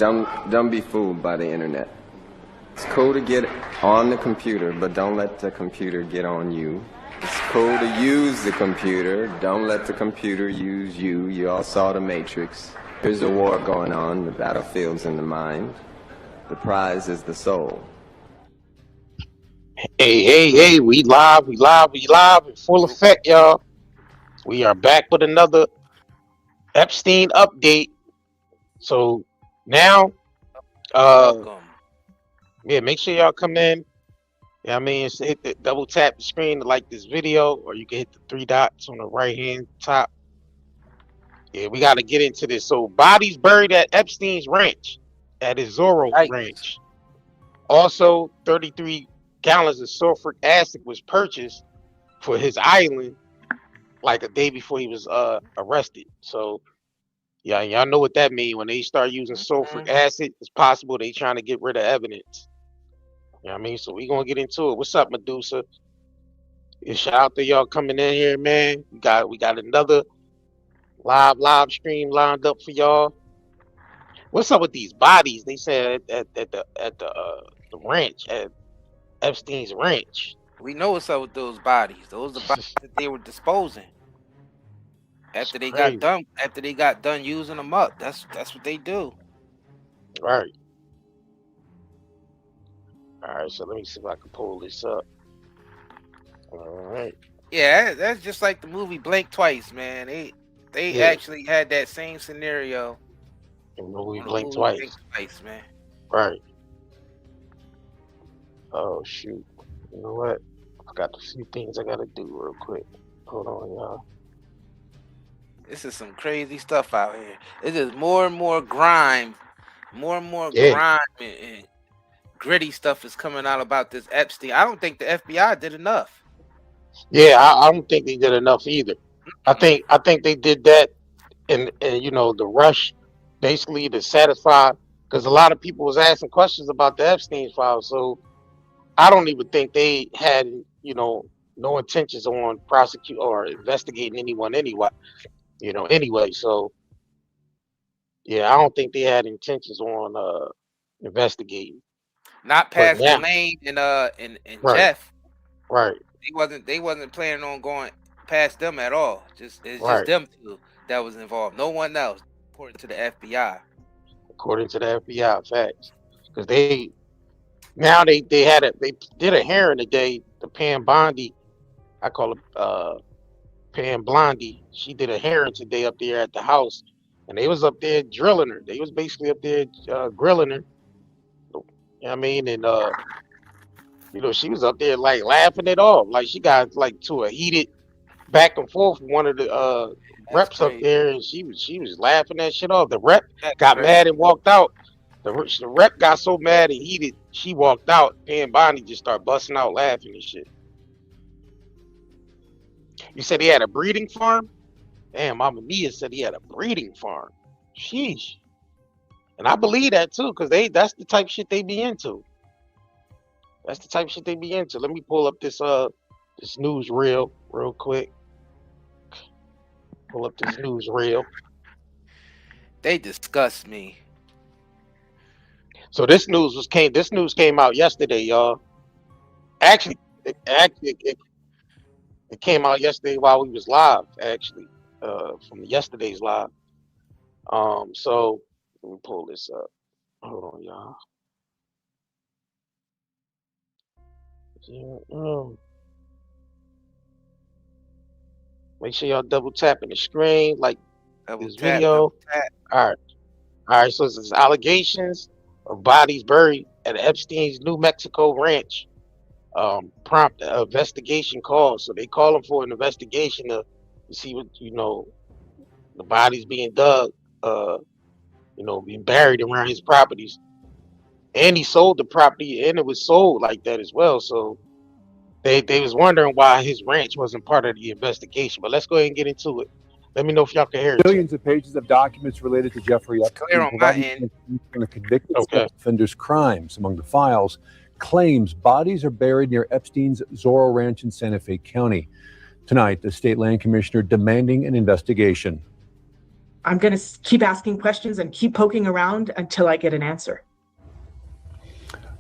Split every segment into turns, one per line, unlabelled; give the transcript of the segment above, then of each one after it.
Don't be fooled by the internet. It's cool to get on the computer, but don't let the computer get on you. It's cool to use the computer. Don't let the computer use you. You all saw The Matrix. There's a war going on. The battlefield's in the mind. The prize is the soul.
Hey, we live in full effect, y'all. We are back with another Epstein update. So now, yeah, make sure y'all come in. Yeah, I mean, hit the double tap the screen to like this video, or you can hit the three dots on the right hand top. Yeah, we got to get into this. So, bodies buried at Epstein's ranch, at his Zorro Ranch. Also, 33 gallons of sulfuric acid was purchased for his island, like a day before he was arrested. So, yeah, y'all know what that means. When they start using sulfuric acid, it's possible they trying to get rid of evidence. You know what I mean? So we gonna get into it. What's up, Medusa? Yeah, shout out to y'all coming in here, man. We got another live stream lined up for y'all. What's up with these bodies? They said at the ranch, at Epstein's ranch.
We know what's up with those bodies. Those are the bodies that they were disposing after they got done. After they got done using them up, that's what they do.
Right. All right, so let me see if I can pull this up. All right.
Yeah, that's just like the movie Blink Twice, man. They actually had that same scenario.
The movie Blink Twice,
man.
Right. Oh shoot. You know what? I got a few things I gotta do real quick. Hold on, y'all.
This is some crazy stuff out here. It's just more and more grime, grime and gritty stuff is coming out about this Epstein. I don't think the FBI did enough.
Yeah, I don't think they did enough either. I think they did that and you know, the rush basically to satisfy, because a lot of people was asking questions about the Epstein file. So I don't even think they had, you know, no intentions on prosecute or investigating anyone anyway. So yeah, I don't think they had intentions on investigating.
Not past Lane and Jeff.
Right.
They wasn't planning on going past them at all. Just them two that was involved. No one else, according to the FBI.
According to the FBI, facts. Because they did a hearing today. The Pam Bondi, I call her Pam Blondie. She did a hearing today up there at the house, and they was up there drilling her. They was basically up there grilling her. You know what I mean? And you know, she was up there like laughing it off. Like she got like to a heated back and forth with one of the reps up there, and she was laughing that shit off. The rep got mad and walked out. The rep got so mad and heated, she walked out. Pam Bondi just started busting out laughing and shit. You said he had a breeding farm? Damn, Mama Mia said he had a breeding farm. Sheesh. And I believe that too, because that's the type of shit they be into. That's the type of shit they be into. Let me pull up this news reel real quick. Pull up this news reel.
They disgust me.
So this news came out yesterday, y'all. Actually, it came out yesterday while we was live, actually, from yesterday's live. So let me pull this up. Hold on, y'all. Make sure y'all double tapping the screen like this video. All right. So it's allegations of bodies buried at Epstein's New Mexico ranch. Prompt investigation call. So they call them for an investigation to see what, you know, the bodies being dug, you know, being buried around his properties. And he sold the property, and it was sold like that as well. So they was wondering why his ranch wasn't part of the investigation. But let's go ahead and get into it. Let me know if y'all can hear it.
Billions of pages of documents related to Jeffrey Epstein, providing a convicted offender's crimes. Among the files, claims bodies are buried near Epstein's Zorro Ranch in Santa Fe County. Tonight, the state land commissioner demanding an investigation.
I'm going to keep asking questions and keep poking around until I get an answer.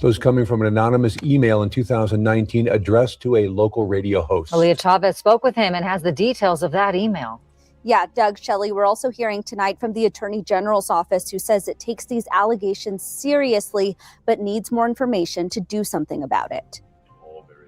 Those coming from an anonymous email in 2019 addressed to a local radio host.
Aaliyah Chavez spoke with him and has the details of that email.
Yeah, Doug, Shelley, we're also hearing tonight from the Attorney General's office, who says it takes these allegations seriously, but needs more information to do something about it.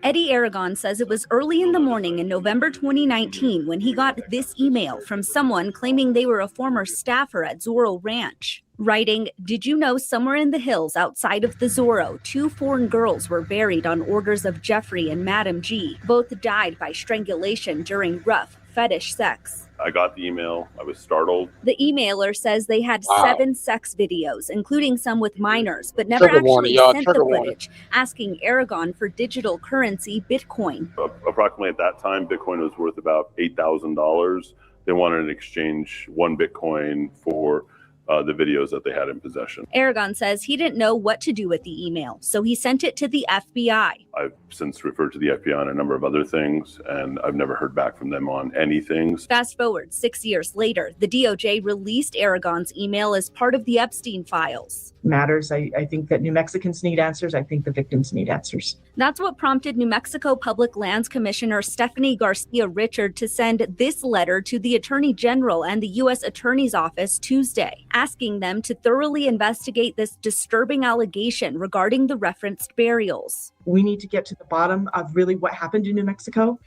Eddie Aragon says it was early in the morning in November 2019 when he got this email from someone claiming they were a former staffer at Zorro Ranch. Writing, "Did you know somewhere in the hills outside of the Zorro, 2 foreign girls were buried on orders of Jeffrey and Madam G. Both died by strangulation during rough fetish sex."
I got the email. I was startled.
The emailer says they had 7 sex videos, including some with minors, but never actually sent the footage, asking Aragon for digital currency Bitcoin.
Approximately at that time, Bitcoin was worth about $8,000. They wanted in exchange 1 Bitcoin for the videos that they had in possession.
Aragon says he didn't know what to do with the email, so he sent it to the FBI.
I've since referred to the FBI on a number of other things, and I've never heard back from them on anything.
Fast forward 6 years later, the DOJ released Aragon's email as part of the Epstein files.
Matters. I think that New Mexicans need answers. I think the victims need answers.
That's what prompted New Mexico Public Lands Commissioner Stephanie Garcia Richard to send this letter to the Attorney General and the U.S. Attorney's Office Tuesday, asking them to thoroughly investigate this disturbing allegation regarding the referenced burials.
We need to get to the bottom of really what happened in New Mexico.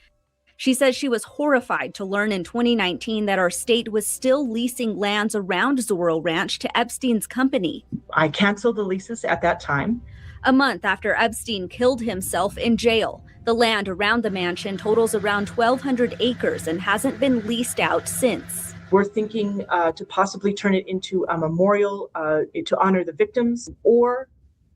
She says she was horrified to learn in 2019 that our state was still leasing lands around Zorro Ranch to Epstein's company.
I canceled the leases at that time.
A month after Epstein killed himself in jail, the land around the mansion totals around 1,200 acres and hasn't been leased out since.
We're thinking to possibly turn it into a memorial to honor the victims, or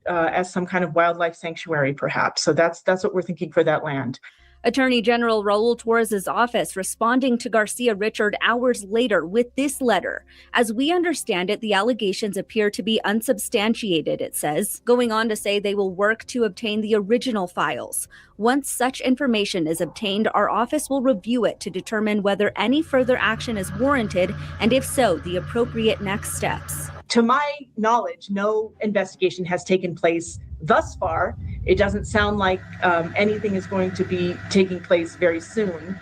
as some kind of wildlife sanctuary, perhaps. So that's what we're thinking for that land.
Attorney General Raul Torres' office responding to Garcia Richard hours later with this letter. As we understand it, the allegations appear to be unsubstantiated, it says, going on to say they will work to obtain the original files. Once such information is obtained, our office will review it to determine whether any further action is warranted, and if so, the appropriate next steps.
To my knowledge, no investigation has taken place thus far. It doesn't sound like anything is going to be taking place very soon.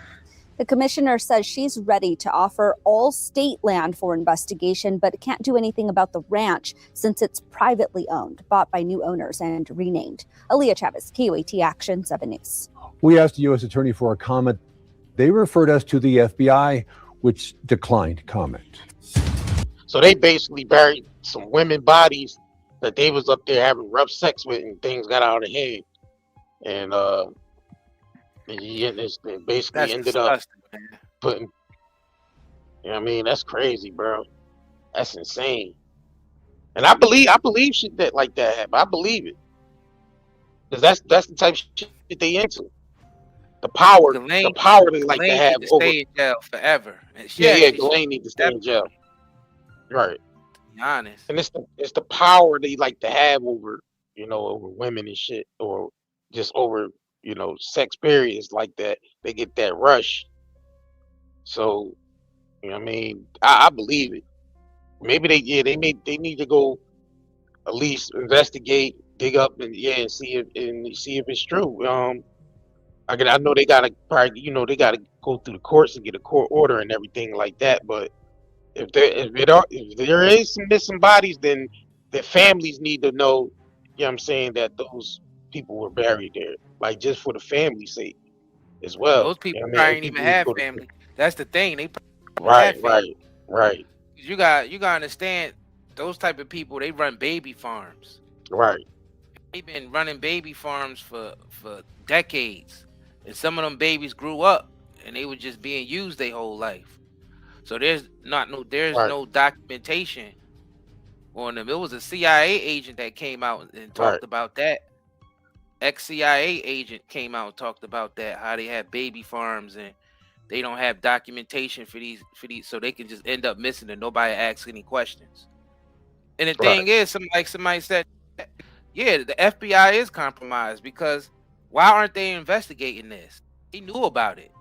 The commissioner says she's ready to offer all state land for investigation, but can't do anything about the ranch since it's privately owned, bought by new owners and renamed. Aaliyah Chavez, KOAT Action 7 News.
We asked the U.S. Attorney for a comment. They referred us to the FBI, which declined comment.
So they basically buried some women bodies that they was up there having rough sex with, and things got out of hand. And it basically
That's
ended up
disgusting, man.
putting. You know what I mean? That's crazy, bro. That's insane. And I believe shit that like that happen. I believe it. Because that's the type of shit they into. The power they like to have
to
over.
stay in jail forever. And
Ghislaine need to stay in jail. Right.
To be honest.
And it's the power they like to have over, over women and shit, or just over, sex periods like that. They get that rush. So, what I mean, I believe it. Maybe they need to go at least investigate, dig up, and see if it's true. I know they gotta probably, they gotta go through the courts and get a court order and everything like that. But if there is some missing bodies, then the families need to know, what I'm saying, that those people were buried there, like just for the family's sake as well.
Those people probably ain't even have family. That's the thing. They
Right.
You gotta understand, those type of people, they run baby farms.
Right.
They've been running baby farms for decades, and some of them babies grew up and they were just being used their whole life. So there's no documentation on them. It was a CIA agent that came out and talked about that. Ex-CIA agent came out and talked about that, how they have baby farms and they don't have documentation for these, so they can just end up missing and nobody asks any questions. And the thing is, somebody said, the FBI is compromised, because why aren't they investigating this? They knew about it.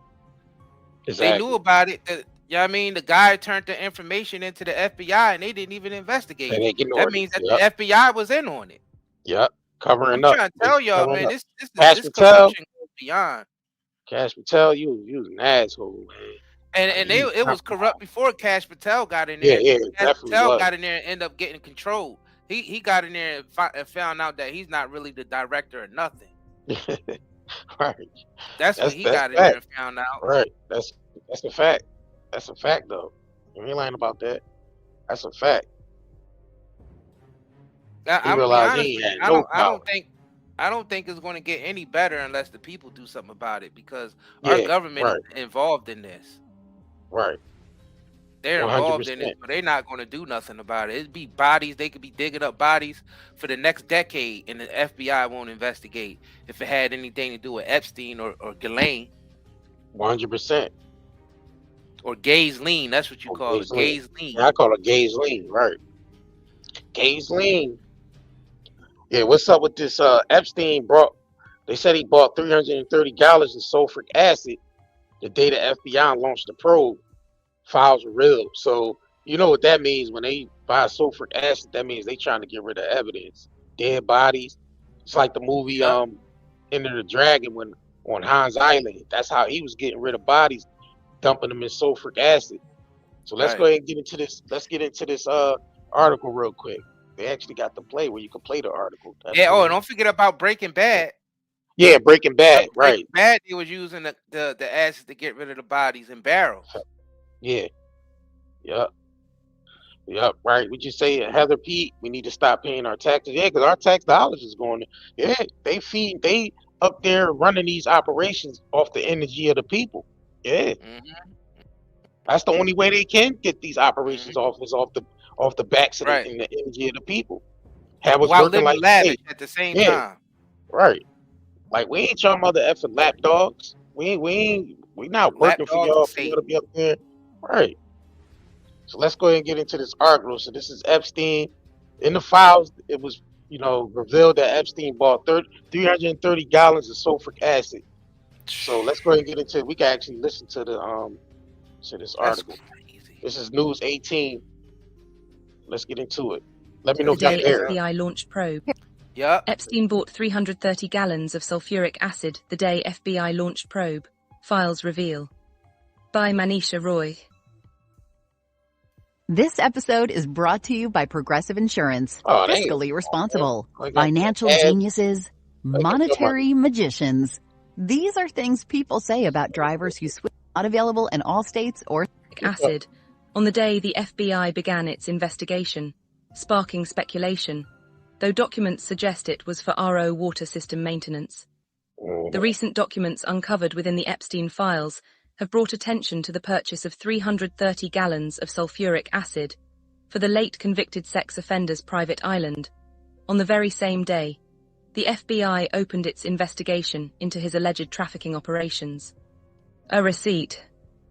Exactly.
They knew about it. Yeah, I mean, the guy turned the information into the FBI and they didn't even investigate
And they
it.
ignored
That means
it.
that the FBI was in on it.
Yep. Covering
I'm
up.
trying to
They
tell y'all,
covering
man,
up.
this
Cash Patel.
corruption goes beyond.
Cash Patel, you was an asshole, man.
And it was corrupt before Cash Patel got in
Yeah,
there.
yeah,
Cash
definitely
Patel
was.
got in there and ended up getting control. He got in there and found out that he's not really the director or nothing.
Right.
That's when he got in there and found out.
Right. That's a fact. That's a fact, though. You ain't lying about that. That's a fact.
I'm gonna be
realized
honest
he
with
had
you,
no
I don't think it's going to get any better unless the people do something about it, because
Yeah,
our government
right.
is involved in this.
Right.
They're involved in
100%.
it, but they're not going to do nothing about it. It'd be bodies. They could be digging up bodies for the next decade, and the FBI won't investigate if it had anything to do with Epstein or Ghislaine
100%.
or Ghislaine. That's what you call it, Ghislaine.
Yeah, I call it Ghislaine, right. Ghislaine. Yeah, what's up with this Epstein they said he bought 330 gallons of sulfuric acid the day the FBI launched the probe. Files were real. So you know what that means when they buy sulfuric acid, that means they trying to get rid of evidence. Dead bodies. It's like the movie Enter the Dragon when on Hans Island. That's how he was getting rid of bodies, dumping them in sulfuric acid. So let's go ahead and get into this. Let's get into this article real quick. They actually got the play where you can play the article. That's
and don't forget about Breaking Bad.
Yeah, Breaking Bad, right.
Breaking Bad, they was using the acid to get rid of the bodies in barrels.
Yeah. Yep, right. We just say, Heather Pete, we need to stop paying our taxes. Yeah, because our tax dollars is going. Yeah, they up there running these operations off the energy of the people. Yeah. That's the only way they can get these operations off the backs of the energy of the people. Have us
while
working
living
like
lavish at the same time.
Right. Like we ain't y'all mother effing lapdogs. We not working for y'all to be up there. Right. So let's go ahead and get into this article. So this is Epstein. In the files, it was revealed that Epstein bought 330 gallons of sulfuric acid. So let's go ahead and get into it. We can actually listen to this article. This is News 18. Let's get into it. Let me know if you hear it.
FBI launched probe.
Yeah.
Epstein bought 330 gallons of sulfuric acid the day FBI launched probe. Files reveal. By Manisha Roy.
This episode is brought to you by Progressive Insurance. Fiscally responsible. Financial geniuses. Monetary magicians. These are things people say about drivers who switch. Not available in all states or
acid on the day the FBI began its investigation, sparking speculation, though documents suggest it was for RO water system maintenance. The recent documents uncovered within the Epstein files have brought attention to the purchase of 330 gallons of sulfuric acid for the late convicted sex offender's private island. On the very same day, the FBI opened its investigation into his alleged trafficking operations. A receipt,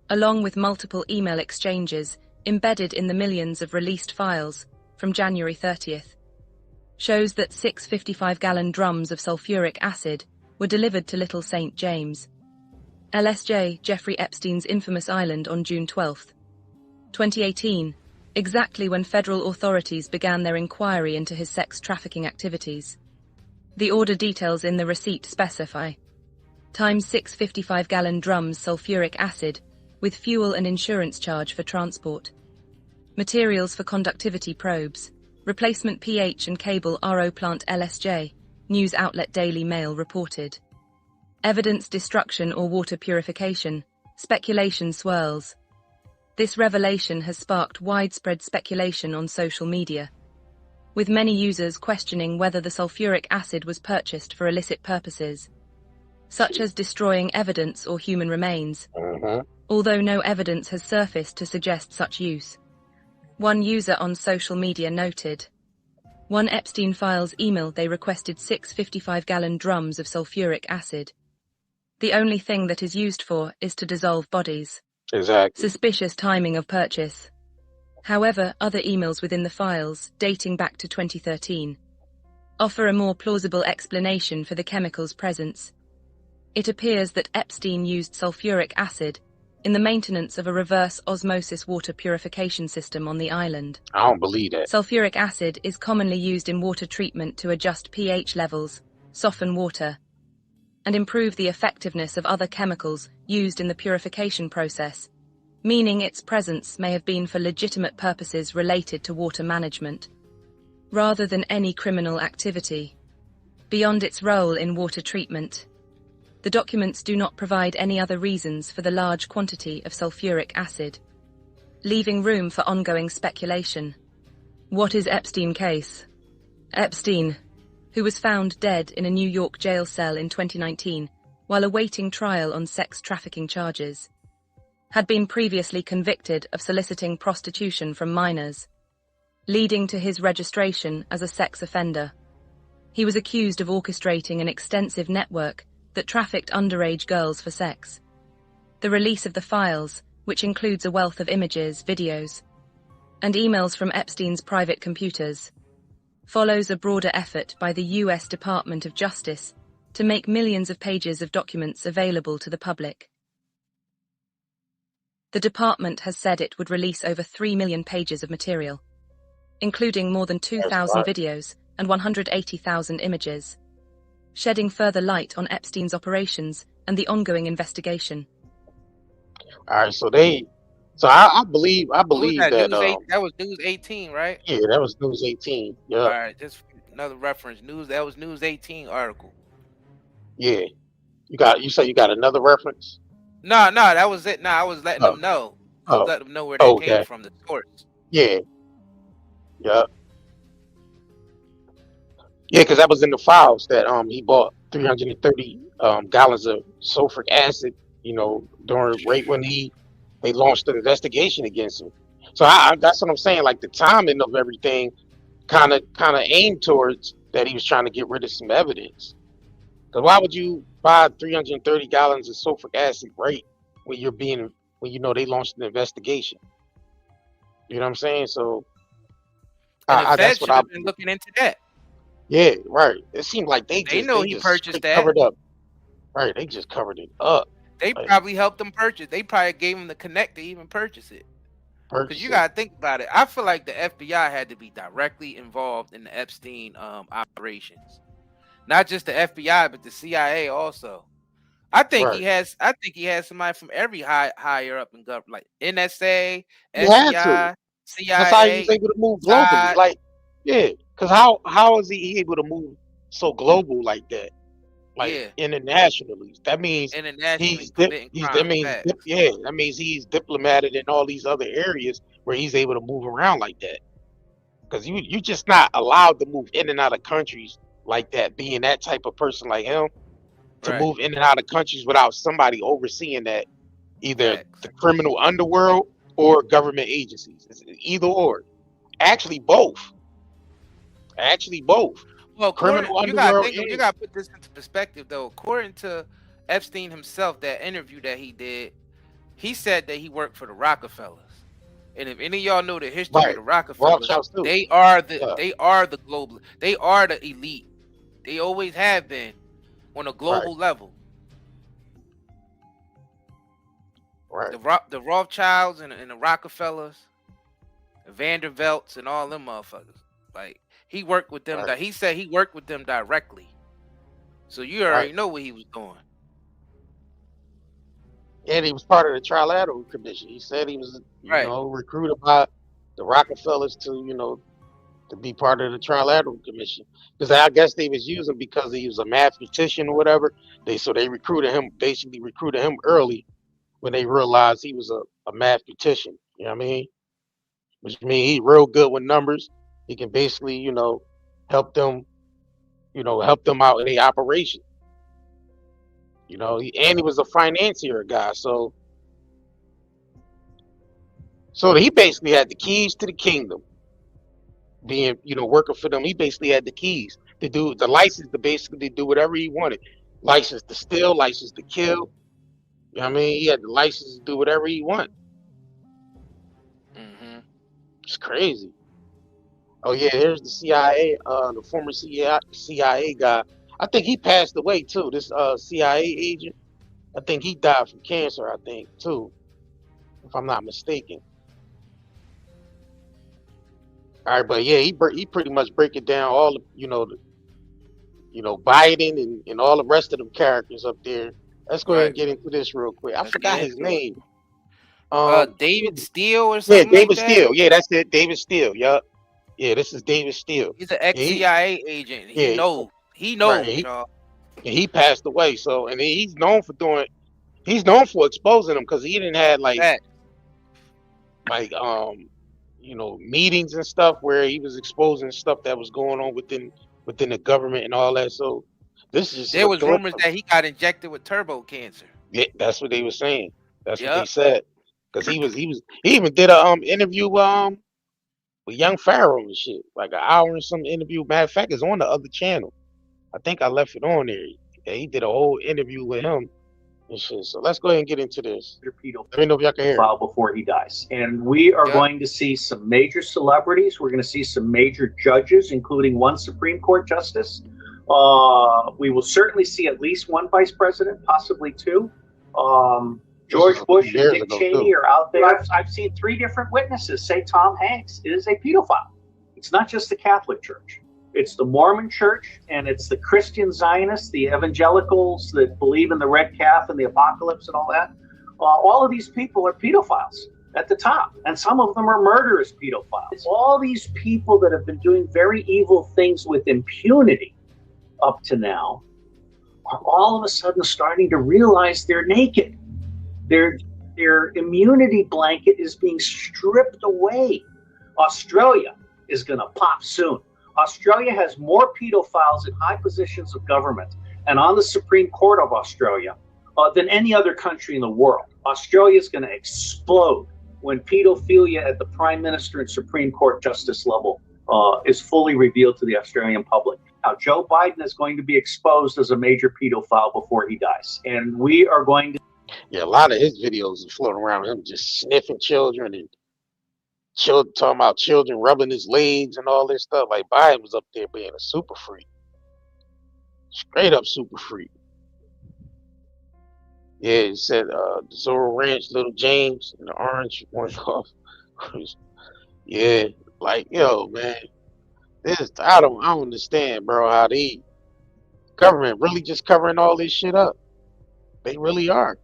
along with multiple email exchanges embedded in the millions of released files from January 30th, shows that 6 55-gallon drums of sulfuric acid were delivered to Little St. James, LSJ, Jeffrey Epstein's infamous island, on June 12, 2018, exactly when federal authorities began their inquiry into his sex trafficking activities. The order details in the receipt specify times 6 55-gallon drums sulfuric acid with fuel and insurance charge for transport. Materials for conductivity probes, replacement pH and cable RO plant LSJ, news outlet Daily Mail reported. Evidence destruction or water purification, speculation swirls. This revelation has sparked widespread speculation on social media, with many users questioning whether the sulfuric acid was purchased for illicit purposes, such as destroying evidence or human remains, although no evidence has surfaced to suggest such use. One user on social media noted, one Epstein files emailed they requested 6 55-gallon drums of sulfuric acid. The only thing that is used for is to dissolve bodies.
Exactly.
Suspicious timing of purchase. However, other emails within the files, dating back to 2013, offer a more plausible explanation for the chemical's presence. It appears that Epstein used sulfuric acid in the maintenance of a reverse osmosis water purification system on the island.
I don't believe that.
Sulphuric acid is commonly used in water treatment to adjust pH levels, soften water, and improve the effectiveness of other chemicals used in the purification process, meaning its presence may have been for legitimate purposes related to water management, rather than any criminal activity. Beyond its role in water treatment, the documents do not provide any other reasons for the large quantity of sulfuric acid, leaving room for ongoing speculation. What is Epstein case? Epstein, who was found dead in a New York jail cell in 2019 while awaiting trial on sex trafficking charges, had been previously convicted of soliciting prostitution from minors, leading to his registration as a sex offender. He was accused of orchestrating an extensive network that trafficked underage girls for sex. The release of the files, which includes a wealth of images, videos, and emails from Epstein's private computers, follows a broader effort by the US Department of Justice to make millions of pages of documents available to the public. The department has said it would release over 3 million pages of material, including more than 2,000 videos and 180,000 images, shedding further light on Epstein's operations and the ongoing investigation.
All right, so I believe that
that was News 18, right?
Yeah, that was News 18. Yeah.
All right, just another reference. That was News 18 article.
Yeah. You say you got another reference?
No, that was it. No, I was letting them know. I was letting them know where they came from, the source.
Yeah. Yeah. Yeah, because that was in the files that he bought 330 gallons of sulfuric acid, during right when they launched an investigation against him. So that's what I'm saying. Like the timing of everything kind of aimed towards that he was trying to get rid of some evidence. Because why would you buy 330 gallons of sulfuric acid right when they launched an investigation? You know what I'm saying? So
that's what I've been looking into that.
Yeah, right. It seemed like they
know he purchased that.
Covered up. Right, they just covered it up.
They probably helped him purchase. They probably gave him the connect to even purchase it. Because you gotta think about it. I feel like the FBI had to be directly involved in the Epstein operations, not just the FBI, but the CIA also. I think he has somebody from every higher up in government, like NSA, FBI, CIA.
That's how he's able to move globally. Like, yeah, because how is he able to move so global like that? Like internationally, that means that means he's diplomated in all these other areas where he's able to move around like that. Because you just not allowed to move in and out of countries like that. Being that type of person like him, to move in and out of countries without somebody overseeing that, either the criminal underworld or government agencies. It's either or. Actually, both.
Well, you gotta put this into perspective, though. According to Epstein himself, that interview that he did, he said that he worked for the Rockefellers. And if any of y'all know the history of the Rockefellers, they are the global, they are the elite. They always have been on a global level.
Right.
The Rothschilds and the Rockefellers, the Vanderbilts, and all them motherfuckers. Like, he worked with them. He said he worked with them directly. So you already know what he was doing.
And he was part of the Trilateral Commission. He said he was, recruited by the Rockefellers to be part of the Trilateral Commission. Because I guess they was using because he was a mathematician or whatever. They recruited him early when they realized he was a mathematician. You know what I mean? Which means he's real good with numbers. He can basically, help them out in the operation. He was a financier guy, so he basically had the keys to the kingdom. Being, working for them, he basically had the keys to do the license to basically do whatever he wanted. License to steal, license to kill. You know what I mean? He had the license to do whatever he wanted. It's crazy. Oh yeah, here's the CIA, the former CIA guy. I think he passed away too. This CIA agent, I think he died from cancer. I think too. if I'm not mistaken. All right, but yeah, he pretty much break it down all the, Biden and all the rest of them characters up there. Let's go ahead and get into this real quick. I forgot his name.
David Steele or
Yeah,
something
David
like that.
Steele. Yeah, that's it. David Steele. Yup. Yeah, this is David Steele.
He's an ex-CIA agent. He knows. He knows, y'all.
He passed away. So, and he's known for exposing them because he didn't have meetings and stuff where he was exposing stuff that was going on within the government and all that. So this is
there was rumors that he got injected with turbo cancer.
Yeah, that's what they were saying. That's what they said. Because he even did a interview with Young Pharaoh and shit, like an hour and some interview. Matter of fact, it's on the other channel. I think I left it on there. Yeah, he did a whole interview with him and shit. So let's go ahead and get into this. Let me know if y'all can hear
it. Before he dies. And we are going to see some major celebrities. We're going to see some major judges, including one Supreme Court justice. We will certainly see at least one vice president, possibly two. George Bush and Dick Cheney are out there. I've seen 3 different witnesses say Tom Hanks is a pedophile. It's not just the Catholic Church. It's the Mormon Church, and it's the Christian Zionists, the evangelicals that believe in the red calf and the apocalypse and all that. All of these people are pedophiles at the top, and some of them are murderous pedophiles. It's all these people that have been doing very evil things with impunity up to now are all of a sudden starting to realize they're naked. Their immunity blanket is being stripped away. Australia is going to pop soon. Australia has more pedophiles in high positions of government and on the Supreme Court of Australia than any other country in the world. Australia is going to explode when pedophilia at the Prime Minister and Supreme Court justice level is fully revealed to the Australian public. Now, Joe Biden is going to be exposed as a major pedophile before he dies. And we are going to...
Yeah, a lot of his videos are floating around him just sniffing children and talking about children rubbing his legs and all this stuff. Like Biden was up there being a super freak. Straight up super freak. Yeah, he said Zorro Ranch, little James, and the orange one off. Yeah, like, yo, man. I don't understand, bro, how the government really just covering all this shit up. They really are.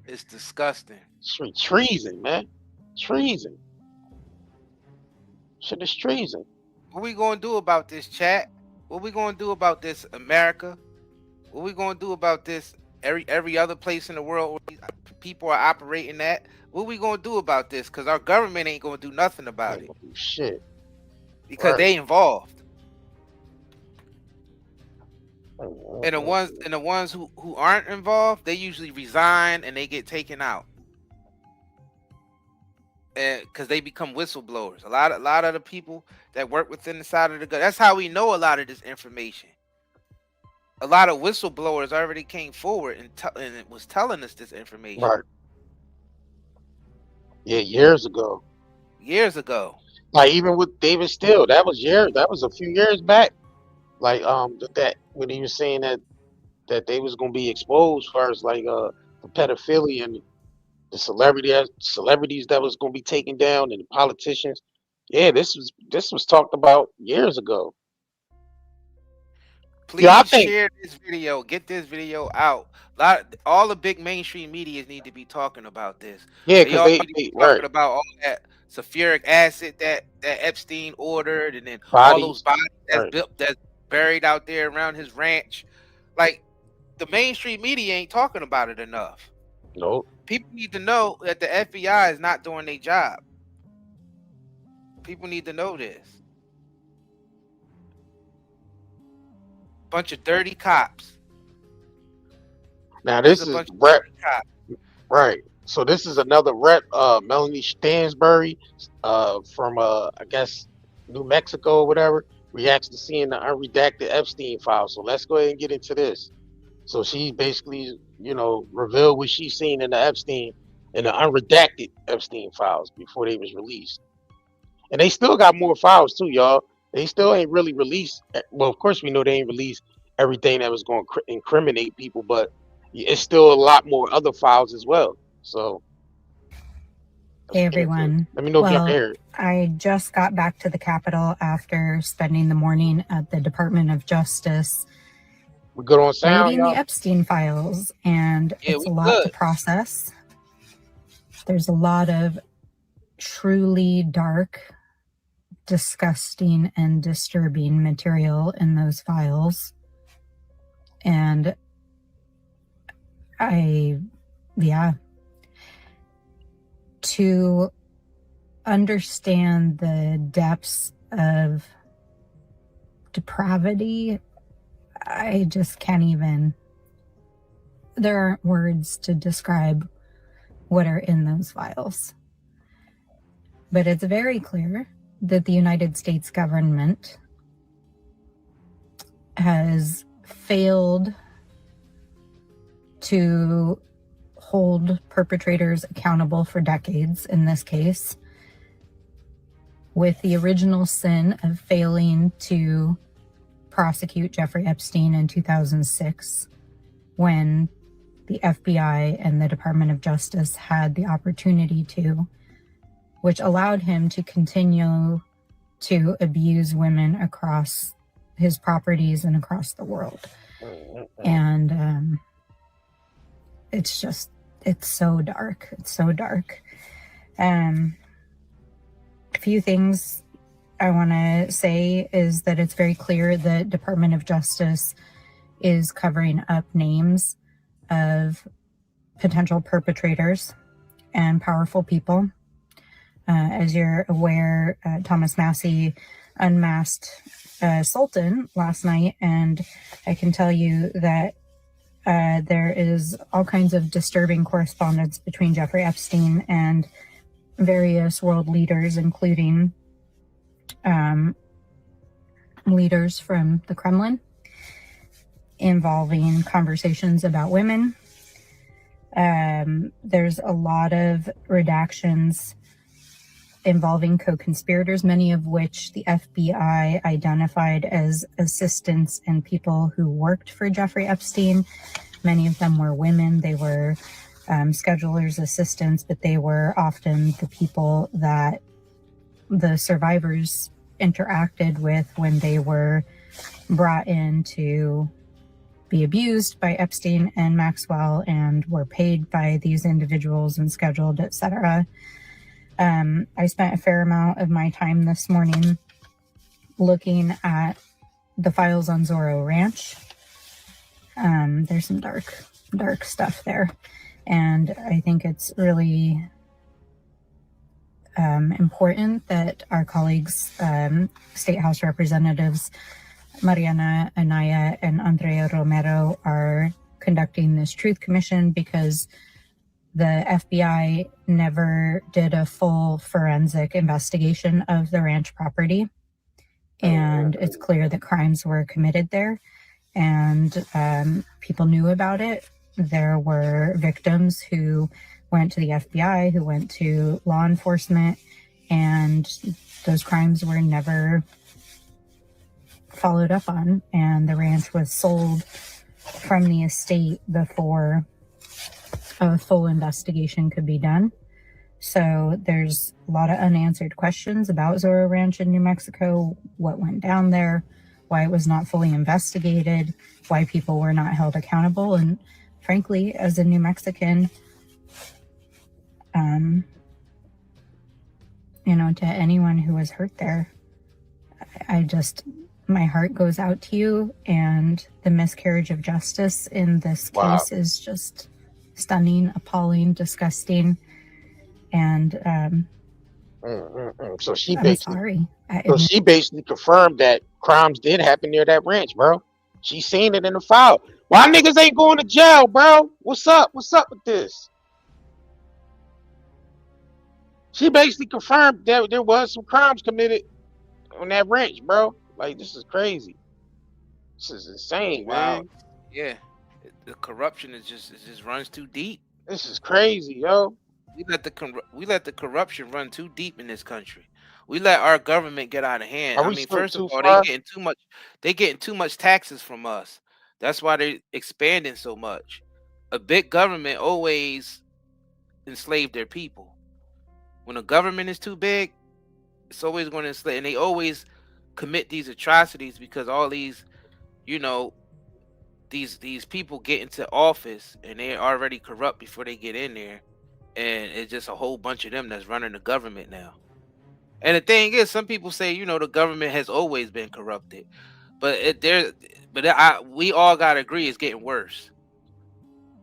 It's disgusting.
It's treason, man. Treason. Shit is treason.
What we gonna do about this, chat? What we gonna do about this, America? What we gonna do about this? Every other place in the world where people are operating at. What we gonna do about this? Because our government ain't gonna do nothing about it.
Shit.
Because they involved. And the ones who aren't involved, they usually resign and they get taken out. And because they become whistleblowers. A lot of the people that work within the side of the government. That's how we know a lot of this information. A lot of whistleblowers already came forward and it was telling us this information.
Right. Yeah, years ago.
Years ago.
Like even with David Steele, that was a few years back. Like that when he was saying that they was gonna be exposed as far as like the pedophilia and the celebrities that was gonna be taken down and the politicians. Yeah, this was talked about years ago.
Please share this video. Get this video out. All the big mainstream medias need to be talking about this.
Yeah,
they all need to be talking about all that sulfuric acid that Epstein ordered, and then all those bodies that's buried out there around his ranch. Like, the mainstream media ain't talking about it enough.
Nope.
People need to know that the FBI is not doing their job. People need to know this. Bunch of dirty cops.
Now this is rep, right? So this is another rep, Melanie Stansbury, from I guess New Mexico or whatever, reacts to seeing the unredacted Epstein file. So let's go ahead and get into this. So she basically, revealed what she's seen in the unredacted Epstein files before they was released. And they still got more files too, y'all. They still ain't really released. Well, of course we know they ain't released everything that was going to incriminate people, but it's still a lot more other files as well. So
Hey everyone.
Let me know if y'all
Well,
can hear it.
I just got back to the Capitol after spending the morning at the Department of Justice
We good on sound,
reading the
y'all?
Epstein files, and
Yeah,
it's
we
a lot to
good.
process. There's a lot of truly dark, disgusting, and disturbing material in those files. And to understand the depths of depravity, I just can't even, there aren't words to describe what are in those files. But it's very clear that the United States government has failed to hold perpetrators accountable for decades in this case, with the original sin of failing to prosecute Jeffrey Epstein in 2006, when the FBI and the Department of Justice had the opportunity to, which allowed him to continue to abuse women across his properties and across the world. And it's so dark. It's so dark. A few things I want to say is that it's very clear that Department of Justice is covering up names of potential perpetrators and powerful people. As you're aware, Thomas Massie unmasked Sultan last night, and I can tell you that there is all kinds of disturbing correspondence between Jeffrey Epstein and various world leaders, including leaders from the Kremlin, involving conversations about women. There's a lot of redactions involving co-conspirators, many of which the FBI identified as assistants and people who worked for Jeffrey Epstein. Many of them were women. They were schedulers, assistants, but they were often the people that the survivors interacted with when they were brought in to be abused by Epstein and Maxwell and were paid by these individuals and scheduled, etc. I spent a fair amount of my time this morning looking at the files on Zorro Ranch. There's some dark stuff there. And I think it's really important that our colleagues, State House Representatives Mariana Anaya and Andrea Romero, are conducting this Truth Commission, because the FBI never did a full forensic investigation of the ranch property. And it's clear that crimes were committed there, and people knew about it. There were victims who went to the FBI, who went to law enforcement, and those crimes were never followed up on. And the ranch was sold from the estate before a full investigation could be done. So there's a lot of unanswered questions about Zorro Ranch in New Mexico, what went down there, why it was not fully investigated, why people were not held accountable. And frankly, as a New Mexican, to anyone who was hurt there, my heart goes out to you. And the miscarriage of justice in this case is just stunning, appalling, disgusting. And
So she
I'm
basically,
sorry.
she basically confirmed that crimes did happen near that ranch, bro. She seen it in the file. Why niggas ain't going to jail, bro? What's up? What's up with this? She basically confirmed that there was some crimes committed on that ranch, bro. Like, this is crazy. This is insane, man.
Yeah, the corruption is just runs too deep.
This is crazy, yo.
We let the corruption run too deep in this country. We let our government get out of hand. I mean, first of all, they getting too much taxes from us. That's why they're expanding so much. A big government always enslaved their people. When a government is too big, it's always going to enslave, and they always commit these atrocities because all these, you know, these people get into office and they're already corrupt before they get in there, and it's just a whole bunch of them that's running the government now. And the thing is, some people say, you know, the government has always been corrupted, but we all gotta agree it's getting worse.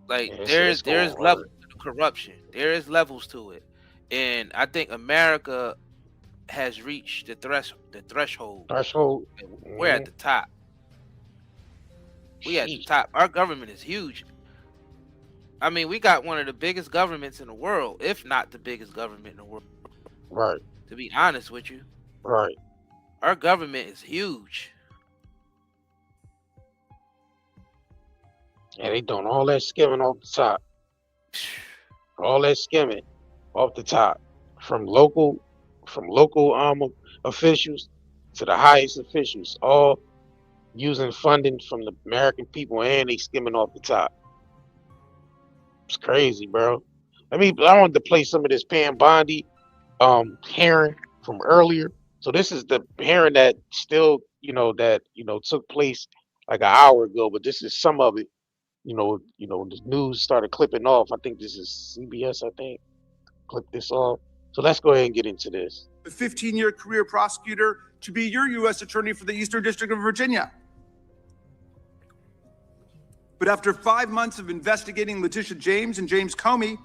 Like there's levels to corruption. There is levels to it, and I think America has reached the threshold. We're at the top. We at the top. Our government is huge. I mean, we got one of the biggest governments in the world, if not the biggest government in the world.
Right.
To be honest with you.
Right.
Our government is huge.
Yeah, they doing all that skimming off the top. All that skimming off the top. From local officials to the highest officials, all using funding from the American people, and they skimming off the top. It's crazy, bro. I mean, I wanted to play some of this Pam Bondi hearing from earlier. So this is the hearing that still, took place like an hour ago, but this is some of it. The news started clipping off. I think this is CBS, I think. Clip this off. So let's go ahead and get into this.
A 15-year career prosecutor to be your U.S. attorney for the Eastern District of Virginia. But after 5 months of investigating Letitia James and James Comey,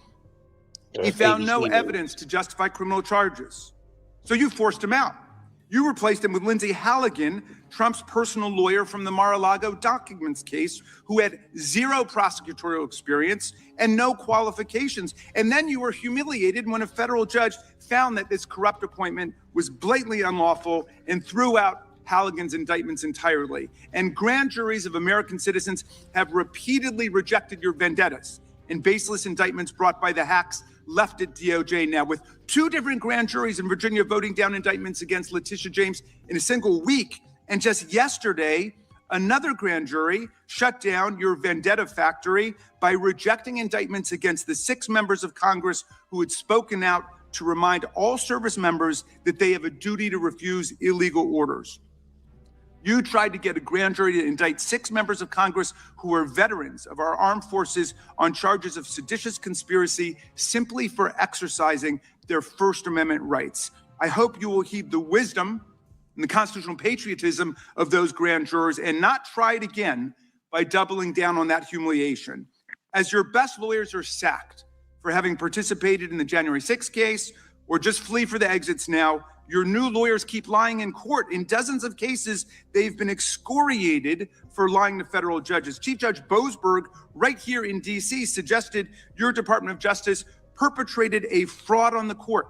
he found no evidence to justify criminal charges. So you forced him out. You replaced him with Lindsay Halligan, Trump's personal lawyer from the Mar-a-Lago documents case, who had zero prosecutorial experience and no qualifications. And then you were humiliated when a federal judge found that this corrupt appointment was blatantly unlawful and threw out Halligan's indictments entirely. And grand juries of American citizens have repeatedly rejected your vendettas and baseless indictments brought by the hacks left at DOJ now, with 2 different grand juries in Virginia voting down indictments against Letitia James in a single week. And just yesterday, another grand jury shut down your vendetta factory by rejecting indictments against the 6 members of Congress who had spoken out to remind all service members that they have a duty to refuse illegal orders. You tried to get a grand jury to indict 6 members of Congress who are veterans of our armed forces on charges of seditious conspiracy simply for exercising their First Amendment rights. I hope you will heed the wisdom and the constitutional patriotism of those grand jurors and not try it again by doubling down on that humiliation. As your best lawyers are sacked for having participated in the January 6th case or just flee for the exits now, your new lawyers keep lying in court. In dozens of cases, they've been excoriated for lying to federal judges. Chief Judge Boasberg, right here in D.C., suggested your Department of Justice perpetrated a fraud on the court.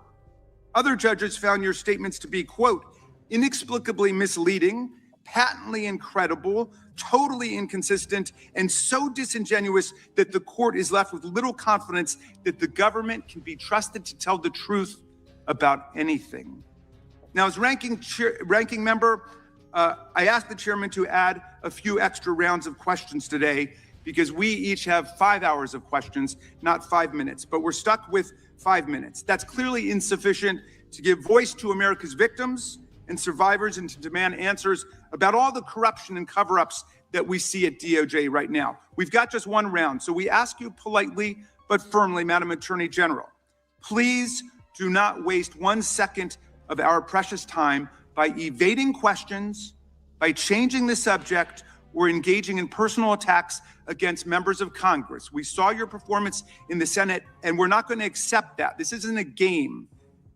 Other judges found your statements to be, quote, inexplicably misleading, patently incredible, totally inconsistent, and so disingenuous that the court is left with little confidence that the government can be trusted to tell the truth about anything. Now, as ranking member, I asked the chairman to add a few extra rounds of questions today because we each have 5 hours of questions, not 5 minutes, but we're stuck with 5 minutes. That's clearly insufficient to give voice to America's victims and survivors and to demand answers about all the corruption and cover-ups that we see at DOJ right now. We've got just 1 round, so we ask you politely but firmly, Madam Attorney General, please do not waste 1 second of our precious time by evading questions, by changing the subject, or engaging in personal attacks against members of Congress. We saw your performance in the Senate, and we're not going to accept that. This isn't a game.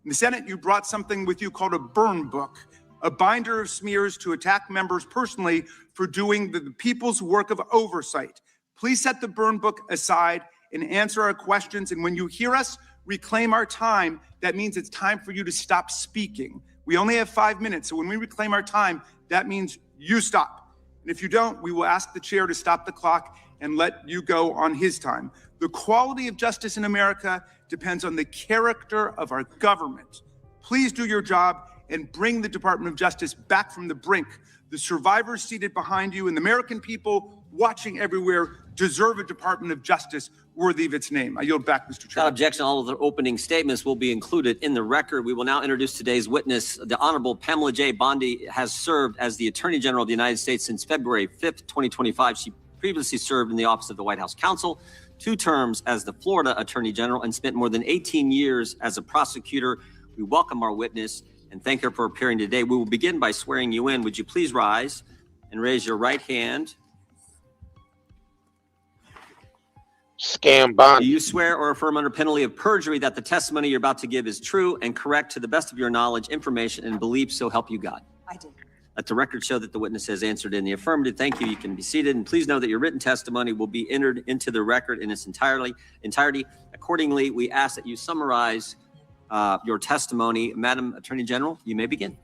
In the Senate, you brought something with you called a burn book, a binder of smears to attack members personally for doing the people's work of oversight. Please set the burn book aside and answer our questions. And when you hear us reclaim our time, that means it's time for you to stop speaking. We only have 5 minutes, so when we reclaim our time, that means you stop. And if you don't, we will ask the chair to stop the clock and let you go on his time. The quality of justice in America depends on the character of our government. Please do your job and bring the Department of Justice back from the brink. The survivors seated behind you and the American people watching everywhere deserve a Department of Justice worthy of its name. I yield back, Mr. Chair.
Without objection, all of the opening statements will be included in the record. We will now introduce today's witness. The Honorable Pamela J. Bondi has served as the Attorney General of the United States since February 5th, 2025. She previously served in the Office of the White House Counsel, 2 terms as the Florida Attorney General, and spent more than 18 years as a prosecutor. We welcome our witness and thank her for appearing today. We will begin by swearing you in. Would you please rise and raise your right hand?
Scam bond.
Do you swear or affirm under penalty of perjury that the testimony you're about to give is true and correct to the best of your knowledge, information, and belief, so help you God?
I do.
Let the record show that the witness has answered in the affirmative. Thank you. You can be seated. And please know that your written testimony will be entered into the record in its entirety. Accordingly, we ask that you summarize your testimony. Madam Attorney General, you may begin.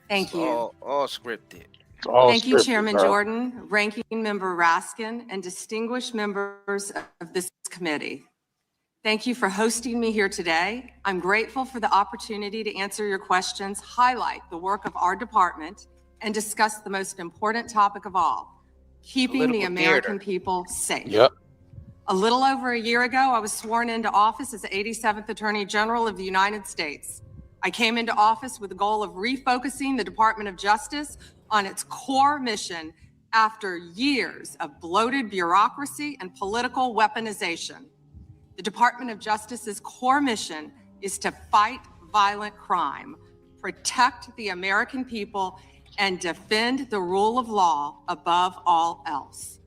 Thank you.
All scripted.
Thank you, Chairman Jordan, Ranking Member Raskin, and distinguished members of this committee. Thank you for hosting me here today. I'm grateful for the opportunity to answer your questions, highlight the work of our department, and discuss the most important topic of all, keeping the American people safe.
Yep.
A little over a year ago, I was sworn into office as the 87th Attorney General of the United States. I came into office with the goal of refocusing the Department of Justice on its core mission after years of bloated bureaucracy and political weaponization. The Department of Justice's core mission is to fight violent crime, protect the American people, and defend the rule of law above all else.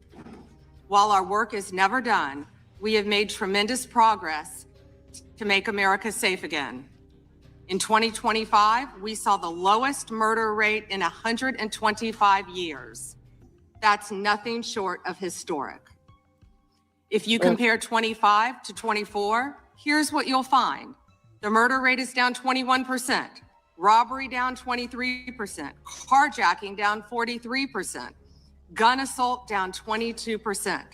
While our work is never done, we have made tremendous progress to make America safe again. In 2025, we saw the lowest murder rate in 125 years. That's nothing short of historic. If you compare 25 to 24, here's what you'll find. The murder rate is down 21%, robbery down 23%, carjacking down 43%, gun assault down 22%.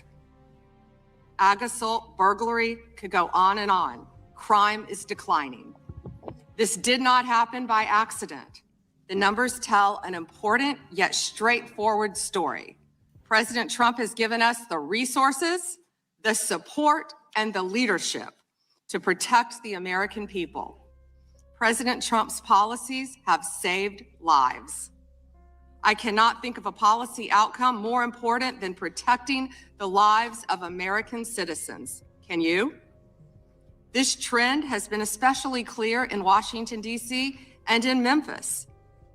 Ag assault, burglary, could go on and on. Crime is declining. This did not happen by accident. The numbers tell an important yet straightforward story. President Trump has given us the resources, the support, and the leadership to protect the American people. President Trump's policies have saved lives. I cannot think of a policy outcome more important than protecting the lives of American citizens. Can you? This trend has been especially clear in Washington, D.C. and in Memphis.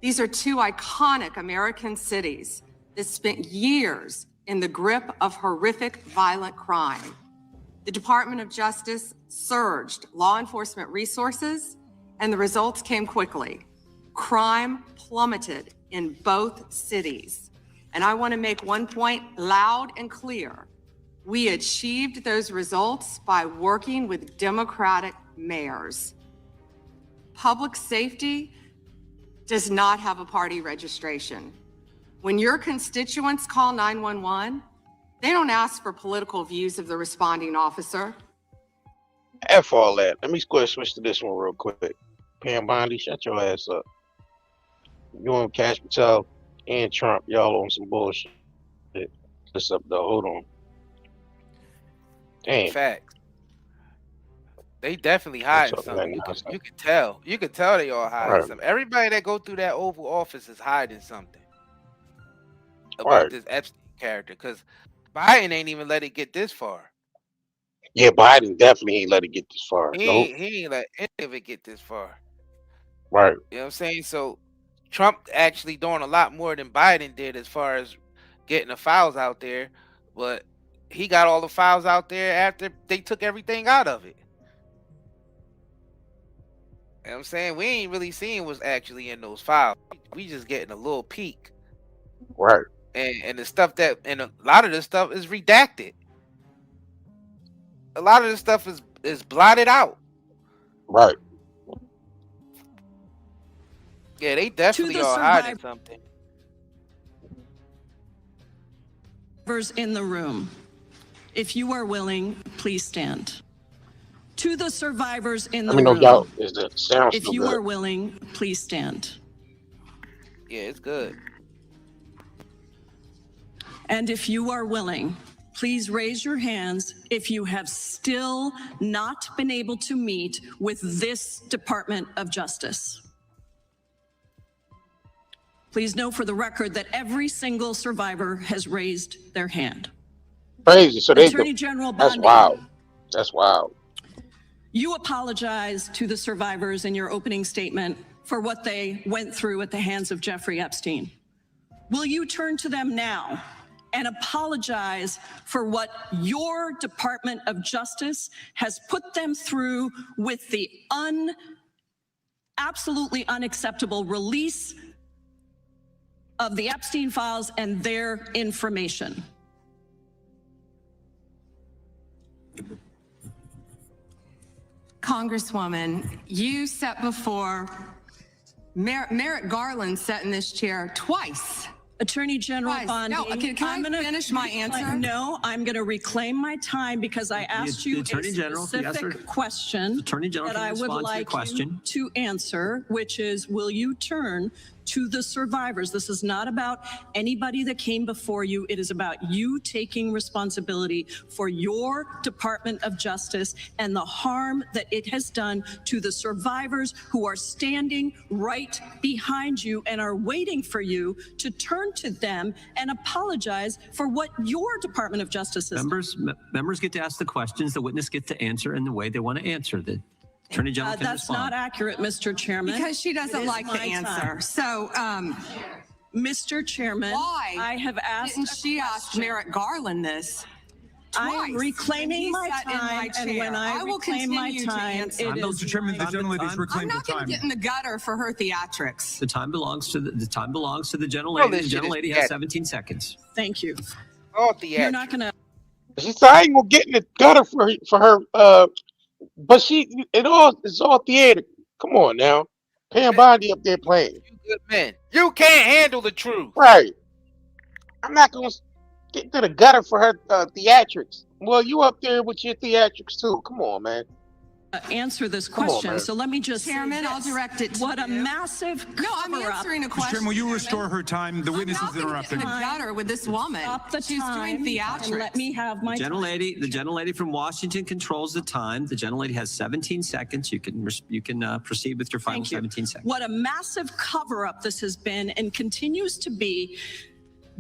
These are 2 iconic American cities that spent years in the grip of horrific violent crime. The Department of Justice surged law enforcement resources, and the results came quickly. Crime plummeted in both cities. And I want to make one point loud and clear. We achieved those results by working with Democratic mayors. Public safety does not have a party registration. When your constituents call 911, they don't ask for political views of the responding officer.
F all that. Let me switch to this one real quick. Pam Bondi, shut your ass up. You and Cash Patel and Trump, y'all on some bullshit. Just up though. Hold on. Damn.
Fact. They definitely hiding something. You can tell. You can tell they all hiding something. Everybody that go through that Oval Office is hiding something about this Epstein character. Because Biden ain't even let it get this far.
Yeah, Biden definitely ain't let it get this far.
He ain't let any of it get this far.
Right.
You know what I'm saying? So Trump actually doing a lot more than Biden did as far as getting the files out there. But he got all the files out there after they took everything out of it. You know what I'm saying? We ain't really seeing what's actually in those files. We just getting a little peek.
Right.
And the stuff and a lot of this stuff is redacted. A lot of this stuff is blotted out.
Right.
Yeah, they definitely are hiding something.
In the room, if you are willing, please stand. To the survivors in the room,
no doubt. Is the sound
if you are willing, please stand.
Yeah, it's good.
And if you are willing, please raise your hands if you have still not been able to meet with this Department of Justice. Please know for the record that every single survivor has raised their hand.
Crazy. So
Attorney General
that's
Bondi,
wild. That's wild.
you apologized to the survivors in your opening statement for what they went through at the hands of Jeffrey Epstein. Will you turn to them now and apologize for what your Department of Justice has put them through with the absolutely unacceptable release of the Epstein files and their information?
Congresswoman, you sat before Merrick Garland sat in this chair twice.
Attorney General Bondi,
No, can I finish my answer?
No, I'm going to reclaim my time because I asked you a specific question that I would like you to answer, which is, will you turn to the survivors? This is not about anybody that came before you. It is about you taking responsibility for your Department of Justice and the harm that it has done to the survivors who are standing right behind you and are waiting for you to turn to them and apologize for what your Department of Justice has done.
Members get to ask the questions, the witness get to answer in the way they want to answer. The Attorney General can
That's
respond.
not accurate, Mr. Chairman.
Because she doesn't like the answer. So,
Mr. Chairman,
why
I have asked
didn't she ask Merrick Garland this?
I'm reclaiming my time, and when I
will
reclaim my
continue to
time,
answer.
it is
Mr. Chairman, the gentlelady's
I'm
reclaimed her
not going
time.
to get in the gutter for her theatrics.
The time belongs to the gentlelady.
Well,
The
this shit is
gentlelady has 17 seconds.
Thank you.
All
You're not going to.
She said I ain't gonna get in the gutter for her. But it's all theater. Come on now, Pam Bondi up there playing.
You good men. You can't handle the truth.
Right. I'm not gonna get to the gutter for her theatrics. Well, you up there with your theatrics too. Come on, man.
Answer this
Come on,
question.
man.
So let me just
Chairman,
say
I'll
this.
direct it to
What a
you.
massive
No, I'm
cover-up.
answering a
Mr.
question.
Chairman, will you restore her time? The witness is
I'm not going to get in
interrupting.
the gutter with this woman.
Stop the
She's
time
doing theatrics.
and let me have my time.
The gentlelady from Washington controls the time. The gentlelady has 17 seconds. You can proceed with your final
Thank you.
17 seconds.
What a massive cover-up this has been and continues to be.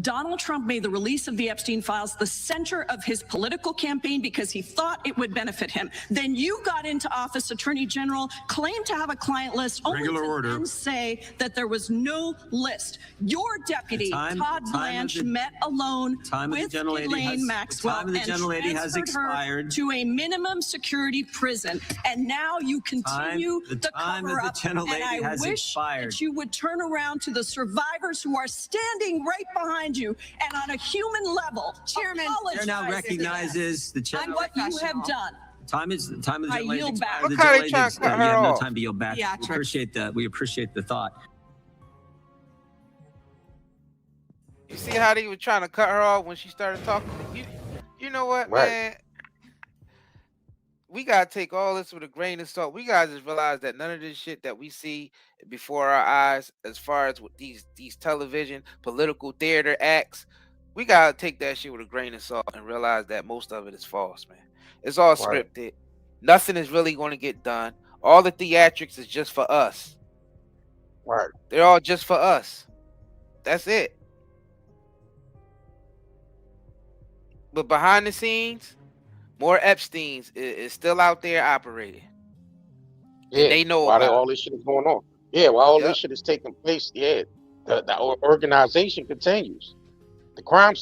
Donald Trump made the release of the Epstein files the center of his political campaign because he thought it would benefit him. Then you got into office, Attorney General, claimed to have a client list, only
Regular
to
order.
then say that there was no list. Your deputy, Todd Blanche, met alone with Elaine Maxwell and transferred her to a minimum security prison. And now you continue the cover-up. And I wish that you would turn around to the survivors who are standing right behind you and on a human level,
Chairman,
Chair now recognizes the chair.
on what you have done.
Time is the
I yield back.
The
Look how they
gentlelady,
trying to cut
you
her
have no
off.
time to yield back.
Theatrics.
We appreciate the thought.
You see how they were trying to cut her off when she started talking? You know what,
Right.
man? We gotta take all this with a grain of salt. We gotta just realize that none of this shit that we see before our eyes, as far as with these television political theater acts, we gotta take that shit with a grain of salt and realize that most of it is false, man. It's all scripted. Nothing is really going to get done. All the theatrics is just for us.
Right.
They're all just for us. That's it. But behind the scenes, more Epsteins is still out there operating.
Yeah,
They know
while
about
all
it.
this shit is going on. Yeah, while all
Yep.
this shit is taking place, the organization continues. The crime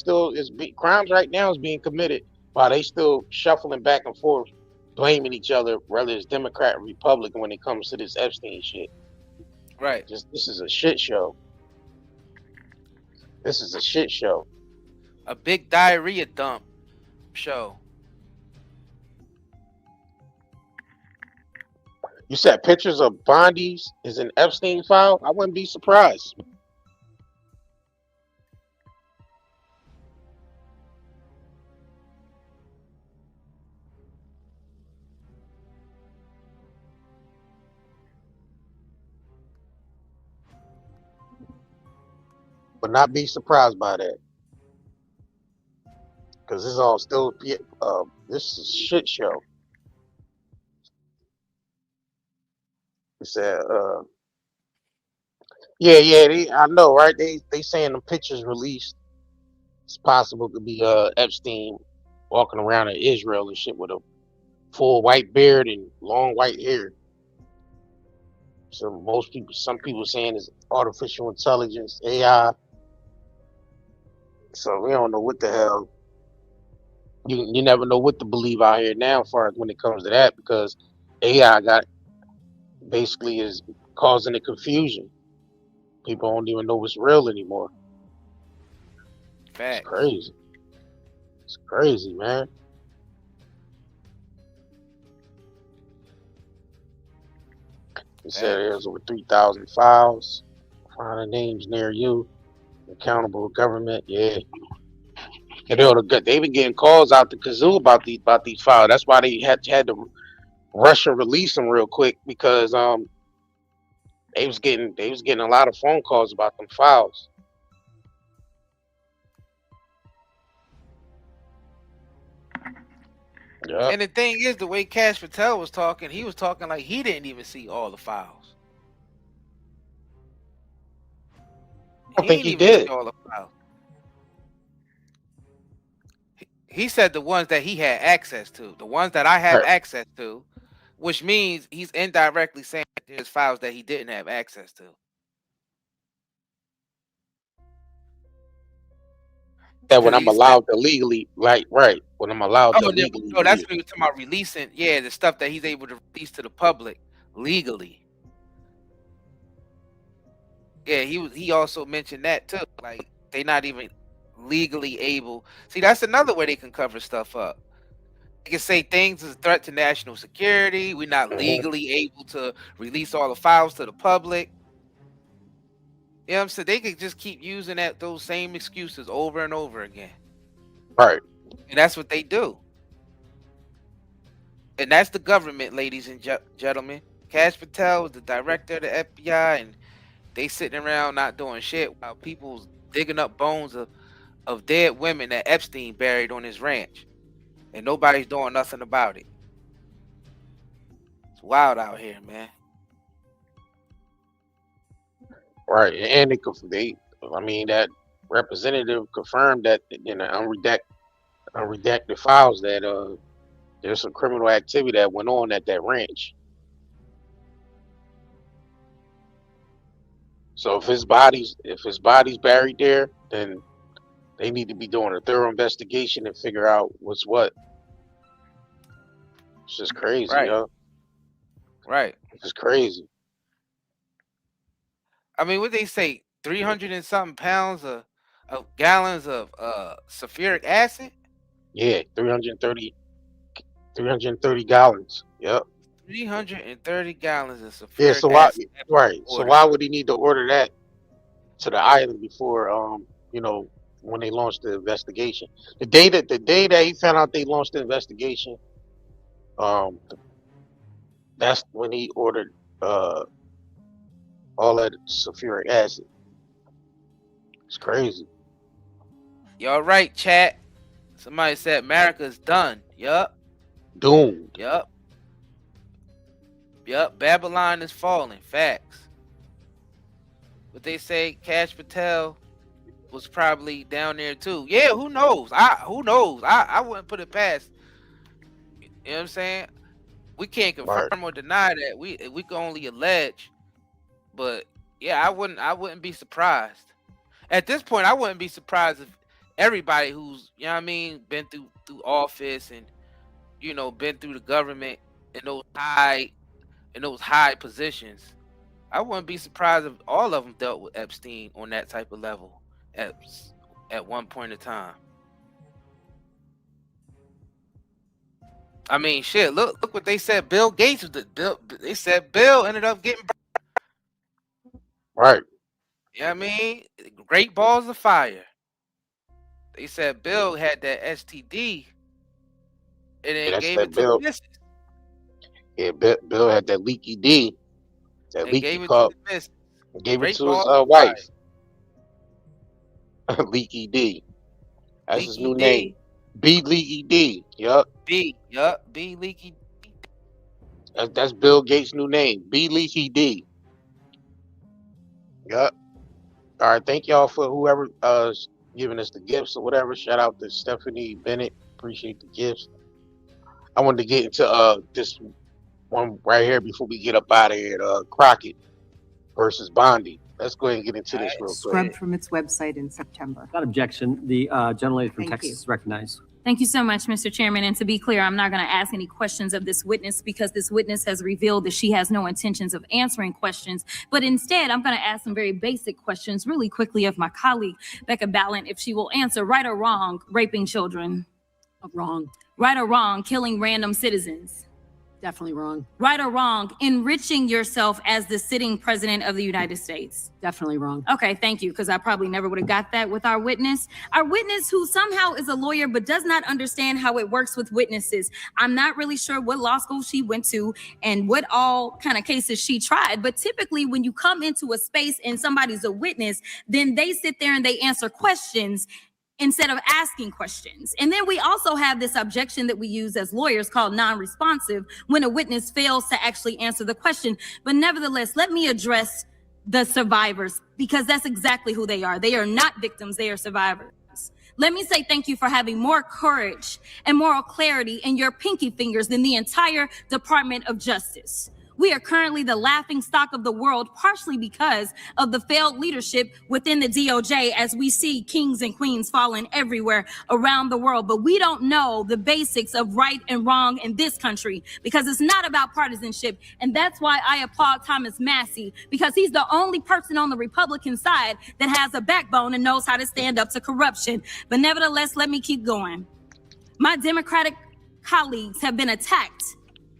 crimes right now is being committed while they still shuffling back and forth, blaming each other, whether it's Democrat or Republican, when it comes to this Epstein shit.
Right.
This is a shit show. This is a shit show.
A big diarrhea dump show.
You said pictures of Bondi's is an Epstein file? I wouldn't be surprised. Would not be surprised by that. because this all still this is a shit show. He said, I know, right? They saying the pictures released. It's possible to be Epstein walking around in Israel and shit with a full white beard and long white hair. So some people saying it's artificial intelligence, AI. So we don't know what the hell. You never know what to believe out here now, as far as when it comes to that, because AI basically is causing the confusion. People don't even know what's real anymore.
Facts.
It's crazy. It's crazy, man. He said there's over 3,000 files. Find the names near you. Accountable government, yeah. And they've been getting calls out the kazoo about these files. That's why they had to rush and release them real quick, because they was getting a lot of phone calls about them files.
Yep. And the thing is, the way Cash Patel was talking, he was talking like he didn't even see all the files.
I think he did.
See all the files. He said the ones that he had access to, the ones that I have access to, which means he's indirectly saying there's files that he didn't have access to.
That when I'm allowed to legally, right, when I'm allowed to legally.
No, that's what he was talking about, releasing, the stuff that he's able to release to the public legally. Yeah, he also mentioned that too. Like, they not even legally able. See, that's another way they can cover stuff up. They can say things is a threat to national security. We're not legally able to release all the files to the public. You know what I'm saying? They could just keep using those same excuses over and over again.
Right.
And that's what they do. And that's the government, ladies and gentlemen. Cash Patel was the director of the FBI, and they sitting around not doing shit while people's digging up bones of dead women that Epstein buried on his ranch. And nobody's doing nothing about it. It's wild out here, man.
Right. And that representative confirmed that in the unredacted files that there's some criminal activity that went on at that ranch. So if his body's buried there, then they need to be doing a thorough investigation and figure out what's what. It's just crazy, yo.
Right.
It's crazy.
I mean, what they say, 300 and something pounds of gallons of sulfuric acid?
Yeah, 330 gallons. Yep.
330 gallons of sulfuric
acid. So why would he need to order that to the island before when they launched the investigation? The day that he found out they launched the investigation, that's when he ordered all that sulfuric acid. It's crazy.
Y'all right, chat. Somebody said America's done. Yup.
Doomed.
Yup. Babylon is falling. Facts. But they say Cash Patel was probably down there too. Yeah, who knows? Who knows? I wouldn't put it past. You know what I'm saying? We can't confirm or deny that. We can only allege. But yeah, I wouldn't be surprised. At this point, I wouldn't be surprised if everybody who's, been through office and, been through the government in those high positions, I wouldn't be surprised if all of them dealt with Epstein on that type of level at one point in time. I mean, shit, look what they said Bill Gates was they said Bill ended up getting
right.
You know what I mean? Great balls of fire. They said Bill had that STD and then gave it to the missus.
Yeah, Bill had that leaky D. That leaky cup. Gave it to his wife. Leaky D. That's his new name. B Leaky D. Yup.
B Leaky.
That's Bill Gates' new name. B Leaky D. Yup. All right. Thank y'all for whoever giving us the gifts or whatever. Shout out to Stephanie Bennett. Appreciate the gifts. I wanted to get into this one right here before we get up out of here. Crockett versus Bondi. Let's go ahead and get into this real quick.
Scrubbed from its website in September.
Without objection, the gentlelady from
Thank
Texas
you.
is recognized.
Thank you so much, Mr. Chairman. And to be clear, I'm not going to ask any questions of this witness because this witness has revealed that she has no intentions of answering questions. But instead, I'm going to ask some very basic questions really quickly of my colleague, Becca Ballant, if she will answer right or wrong, raping children.
Wrong.
Right or wrong, killing random citizens.
Definitely wrong.
Right or wrong, enriching yourself as the sitting president of the United States.
Definitely wrong.
Okay, thank you, because I probably never would have got that with our witness. Our witness who somehow is a lawyer but does not understand how it works with witnesses. I'm not really sure what law school she went to and what all kind of cases she tried, but typically when you come into a space and somebody's a witness, then they sit there and they answer questions instead of asking questions. And then we also have this objection that we use as lawyers called non-responsive when a witness fails to actually answer the question. But nevertheless, let me address the survivors because that's exactly who they are. They are not victims, they are survivors. Let me say thank you for having more courage and moral clarity in your pinky fingers than the entire Department of Justice. We are currently the laughing stock of the world, partially because of the failed leadership within the DOJ as we see kings and queens falling everywhere around the world. But we don't know the basics of right and wrong in this country because it's not about partisanship. And that's why I applaud Thomas Massey, because he's the only person on the Republican side that has a backbone and knows how to stand up to corruption. But nevertheless, let me keep going. My Democratic colleagues have been attacked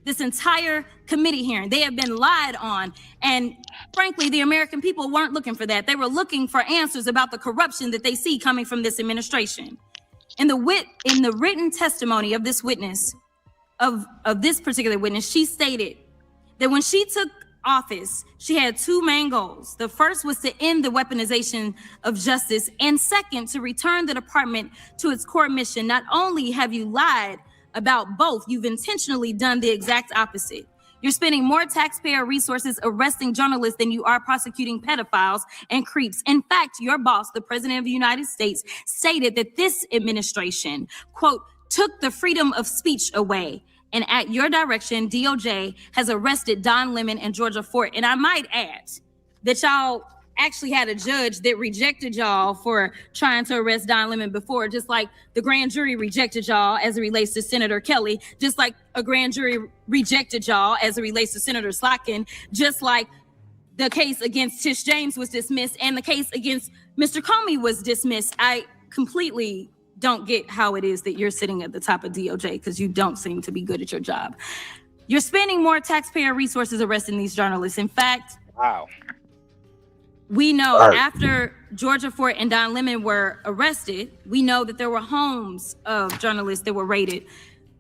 this entire committee hearing. They have been lied on. And frankly, the American people weren't looking for that. They were looking for answers about the corruption that they see coming from this administration. In the written testimony of this witness, of this particular witness, she stated that when she took office, she had two main goals. The first was to end the weaponization of justice, and second, to return the department to its core mission. Not only have you lied about both, you've intentionally done the exact opposite. You're spending more taxpayer resources arresting journalists than you are prosecuting pedophiles and creeps. In fact, your boss, the President of the United States, stated that this administration, quote, took the freedom of speech away. And at your direction, DOJ has arrested Don Lemon and Georgia Fort. And I might add that y'all actually had a judge that rejected y'all for trying to arrest Don Lemon before, just like the grand jury rejected y'all as it relates to Senator Kelly, just like a grand jury rejected y'all as it relates to Senator Slotkin, just like the case against Tish James was dismissed and the case against Mr. Comey was dismissed. I completely don't get how it is that you're sitting at the top of DOJ because you don't seem to be good at your job. You're spending more taxpayer resources arresting these journalists. In fact,
wow.
We know after Georgia Fort and Don Lemon were arrested, we know that there were homes of journalists that were raided.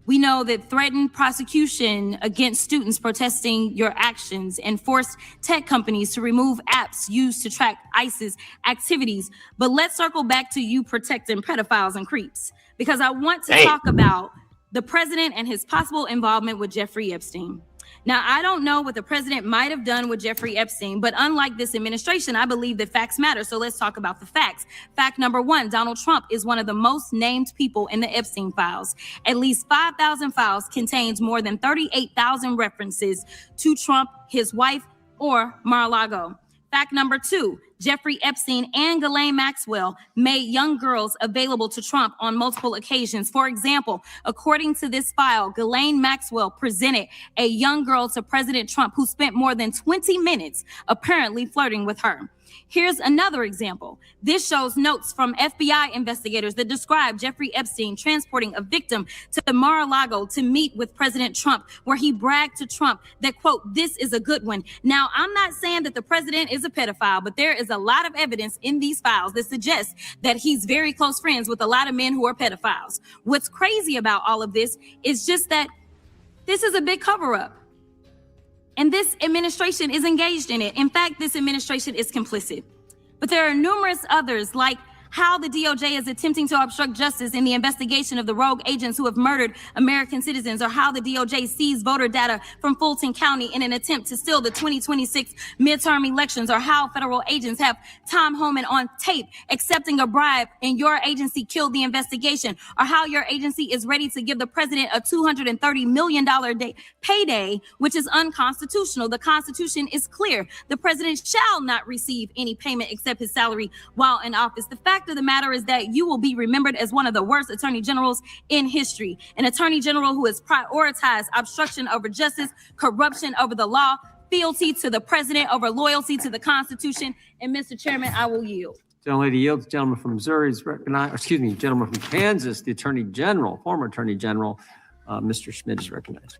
We know that threatened prosecution against students protesting your actions and forced tech companies to remove apps used to track ISIS activities. But let's circle back to you protecting pedophiles and creeps, because I want to talk about the president and his possible involvement with Jeffrey Epstein. Now, I don't know what the president might have done with Jeffrey Epstein, but unlike this administration, I believe that facts matter. So let's talk about the facts. Fact number one, Donald Trump is one of the most named people in the Epstein files. At least 5,000 files contains more than 38,000 references to Trump, his wife, or Mar-a-Lago. Fact number two, Jeffrey Epstein and Ghislaine Maxwell made young girls available to Trump on multiple occasions. For example, according to this file, Ghislaine Maxwell presented a young girl to President Trump who spent more than 20 minutes apparently flirting with her. Here's another example. This shows notes from FBI investigators that describe Jeffrey Epstein transporting a victim to Mar-a-Lago to meet with President Trump, where he bragged to Trump that, quote, this is a good one. Now, I'm not saying that the president is a pedophile, but there is a lot of evidence in these files that suggests that he's very close friends with a lot of men who are pedophiles. What's crazy about all of this is just that this is a big cover-up. And this administration is engaged in it. In fact, this administration is complicit. But there are numerous others, like how the DOJ is attempting to obstruct justice in the investigation of the rogue agents who have murdered American citizens, or how the DOJ seized voter data from Fulton County in an attempt to steal the 2026 midterm elections, or how federal agents have Tom Homan on tape accepting a bribe and your agency killed the investigation, or how your agency is ready to give the president a $230 million payday, which is unconstitutional. The Constitution is clear. The president shall not receive any payment except his salary while in office. The fact of the matter is that you will be remembered as one of the worst attorney generals in history, an attorney general who has prioritized obstruction over justice, corruption over the law, fealty to the president over loyalty to the Constitution. And Mr. Chairman, I will yield.
Gentlelady yields. Gentleman from Missouri is recognized. Excuse me, gentleman from Kansas, the Attorney General, former Attorney General, Mr. Schmidt is recognized.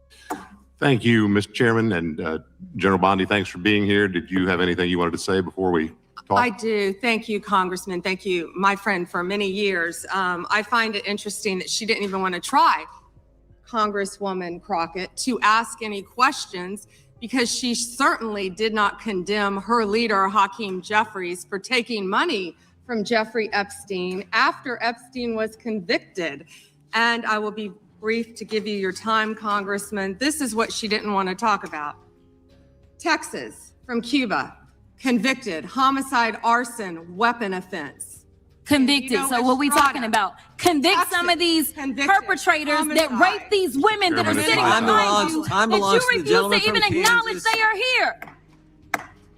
Thank you, Mr. Chairman, and General Bondi, thanks for being here. Did you have anything you wanted to say before we talk?
I do. Thank you, Congressman. Thank you, my friend, for many years. I find it interesting that she didn't even want to try, Congresswoman Crockett, to ask any questions, because she certainly did not condemn her leader, Hakeem Jeffries, for taking money from Jeffrey Epstein after Epstein was convicted. And I will be brief to give you your time, Congressman. This is what she didn't want to talk about. Texas, from Cuba, convicted, homicide, arson, weapon offense.
Convicted. So what we talking about? Convict some of these perpetrators that rape these women that are sitting behind you, that you refuse to even acknowledge they are here.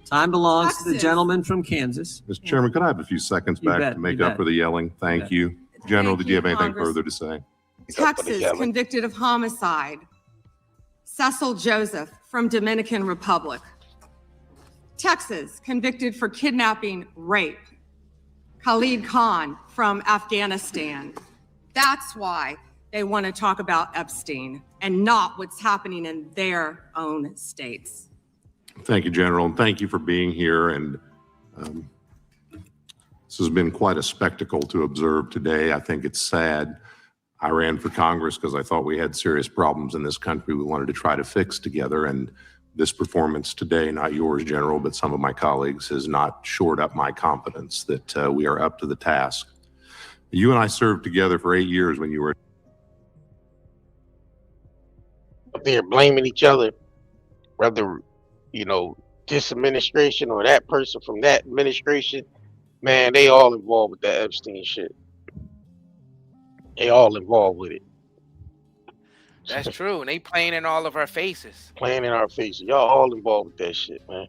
Time belongs to the gentleman from Kansas.
Mr. Chairman, could I have a few seconds back to make up for the yelling? Thank you. General, did you have anything further to say?
Texas, convicted of homicide. Cecil Joseph from Dominican Republic. Texas, convicted for kidnapping, rape. Khalid Khan from Afghanistan. That's why they want to talk about Epstein and not what's happening in their own states.
Thank you, General, and thank you for being here. And this has been quite a spectacle to observe today. I think it's sad. I ran for Congress because I thought we had serious problems in this country we wanted to try to fix together. And this performance today, not yours, General, but some of my colleagues, has not shored up my confidence that we are up to the task. You and I served together for 8 years when you were
up there blaming each other, whether, you know, this administration or that person from that administration. Man, they all involved with that Epstein shit. They all involved with it.
That's true. And they playing in all of our faces.
Playing in our faces. Y'all all involved with that shit, man.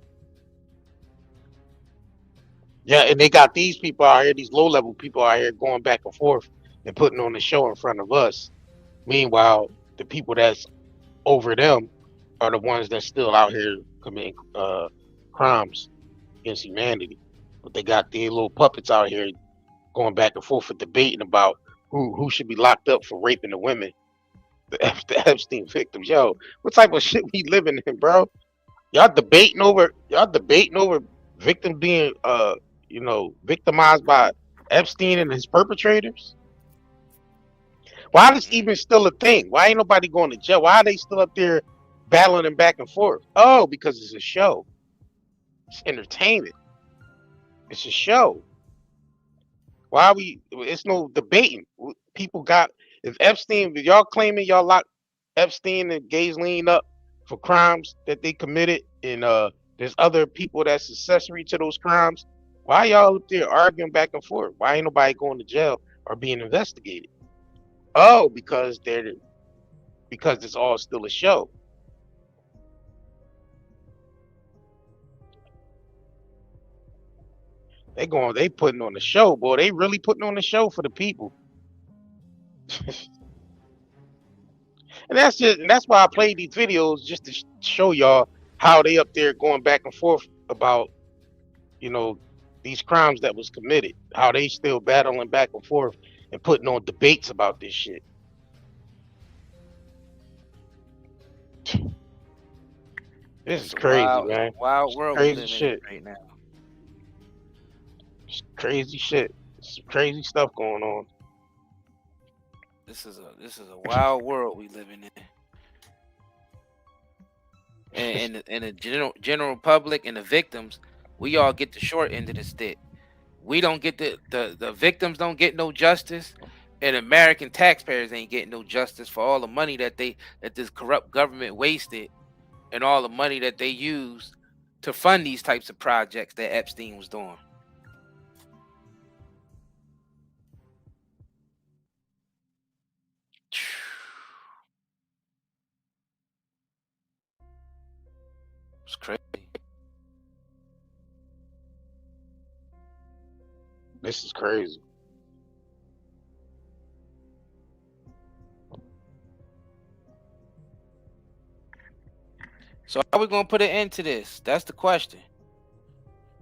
Yeah, and they got these people out here, these low-level people out here going back and forth and putting on the show in front of us. Meanwhile, the people that's over them are the ones that's still out here committing crimes against humanity. But they got their little puppets out here going back and forth and debating about who should be locked up for raping the women, the Epstein victims. Yo, what type of shit we living in, bro? Y'all debating over victims being victimized by Epstein and his perpetrators? Why is this even still a thing? Why ain't nobody going to jail? Why are they still up there battling them back and forth? Oh, because it's a show. It's entertainment. It's a show. Why are we? It's no debating. People got, if Epstein, if y'all claiming y'all locked Epstein and Ghislaine up for crimes that they committed, and there's other people that's accessory to those crimes, why y'all up there arguing back and forth? Why ain't nobody going to jail or being investigated? Oh, because it's all still a show. They putting on the show, boy. They really putting on the show for the people. And that's why I played these videos, just to show y'all how they up there going back and forth about, these crimes that was committed, how they still battling back and forth and putting on debates about this shit. This is crazy, man.
Wild world
Crazy
we
shit
right now.
It's crazy shit. Some crazy stuff going on.
This is a wild world we living in. And the general public and the victims, we all get the short end of the stick. We don't get the victims don't get no justice, and American taxpayers ain't getting no justice for all the money that this corrupt government wasted, and all the money that they used to fund these types of projects that Epstein was doing. It's crazy.
This is crazy.
So how are we gonna put an end to this? That's the question.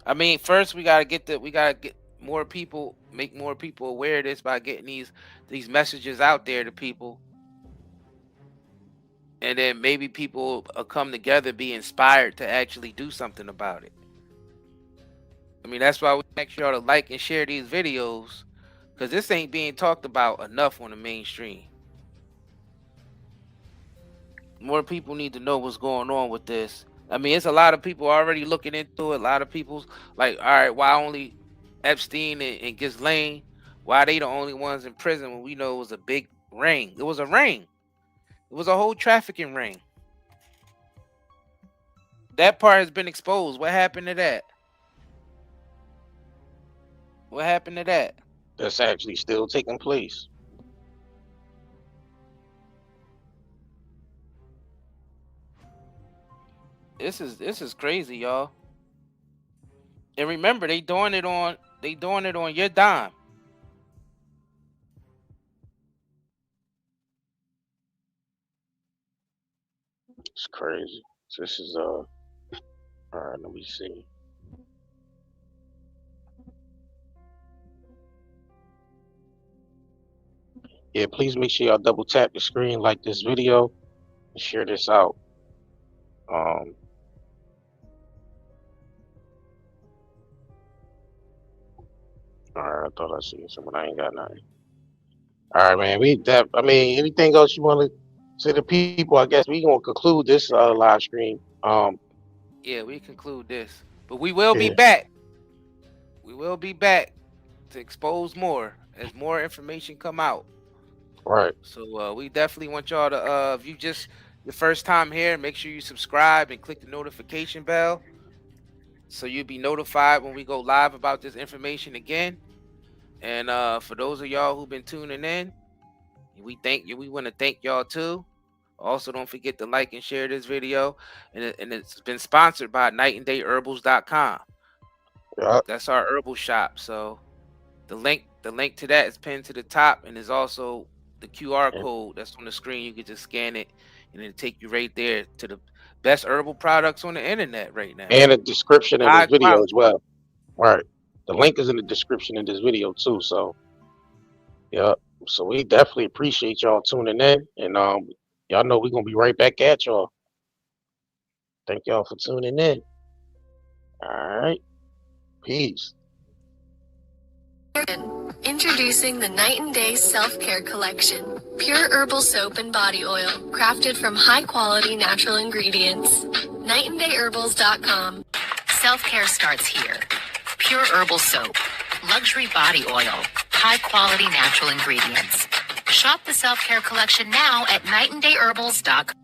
I mean, first we gotta get more people, make more people aware of this by getting these messages out there to people, and then maybe people will come together, be inspired to actually do something about it. I mean, that's why we make sure to like and share these videos, because this ain't being talked about enough on the mainstream. More people need to know what's going on with this. I mean, it's a lot of people already looking into it. A lot of people's like, all right, why only Epstein and Ghislaine? Why they the only ones in prison when we know it was a big ring? It was a ring. It was a whole trafficking ring. That part has been exposed. What happened to that? What happened to that?
That's actually still taking place.
This is crazy, y'all. And remember, they doing it on your dime.
It's crazy. This is all right, let me see. Yeah, please make sure y'all double tap the screen, like this video, and share this out. All right, I thought I seen someone. I ain't got nothing. All right, man. I mean, anything else you want to say to people? I guess we gonna conclude this live stream.
Yeah, we conclude this, but we will be back. We will be back to expose more as more information come out.
Right.
So we definitely want y'all to, if you just your first time here, make sure you subscribe and click the notification bell, so you'll be notified when we go live about this information again. And for those of y'all who've been tuning in, we thank you. We want to thank y'all too. Also, don't forget to like and share this video. And it's been sponsored by nightandayherbals.com.
Yep.
That's our herbal shop. So the link to that is pinned to the top, and there's also the QR code that's on the screen. You can just scan it, and it'll take you right there to the best herbal products on the internet right now.
And a description in this video as well. Right. The link is in the description in this video too. So, yeah. So we definitely appreciate y'all tuning in, and y'all know we're gonna be right back at y'all. Thank y'all for tuning in. All right. Peace.
Introducing the Night and Day Self-Care Collection. Pure herbal soap and body oil, crafted from high-quality natural ingredients. nightandayherbals.com. Self-care starts here. Pure herbal soap, luxury body oil, high-quality natural ingredients. Shop the Self-Care Collection now at nightandayherbals.com.